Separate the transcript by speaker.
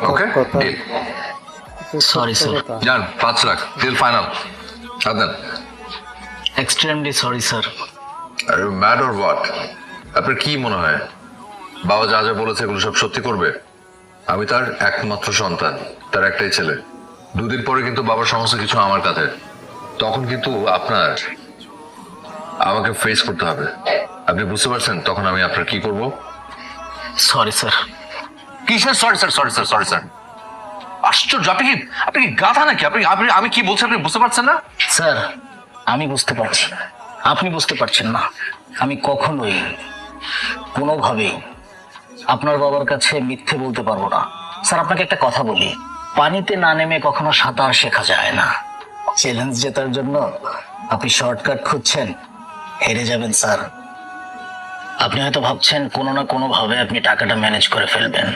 Speaker 1: ওকে
Speaker 2: কথা
Speaker 1: deal.
Speaker 3: Sorry sir,
Speaker 1: যান 5 lakh deal final. সাবধান।
Speaker 3: Extremely sorry sir.
Speaker 1: Are you mad or what? আপনার কি মনে হয় বাবা যা যা বলেছে এগুলো সব সত্যি করবে? আমি তার একমাত্র সন্তান, তার একটাই ছেলে। 2 দিন পরে কিন্তু বাবার সমস্ত কিছু আমার কাছে। তখন কিন্তু আপনার আমাকে ফেস করতে হবে। আপনি বুঝতে পারছেন তখন আমি আপনার কি করব?
Speaker 3: Sorry sir.
Speaker 1: কিসের sorry sir? Sorry sir, sorry sir? আশ্চর্য! আপনি কি গাধা নাকি? আপনি আপনি আমি কি বলছি আপনি বুঝতে পারছেন না?
Speaker 3: স্যার আমি বুঝতে পারছি, আপনি বুঝতে পারছেন না। আমি কখনোই কোনোভাবেই আপনার বাবার কাছে মিথ্যে বলতে পারবো না। স্যার আপনাকে একটা কথা বলি, পানিতে না নেমে কখনো সাঁতার শেখা যায় না। চ্যালেঞ্জ জেতার জন্য আপনি শর্টকাট খুঁজছেন, হেরে যাবেন স্যার। আপনি হয়তো ভাবছেন কোনো না কোনো ভাবে আপনি টাকাটা ম্যানেজ করে ফেলবেন,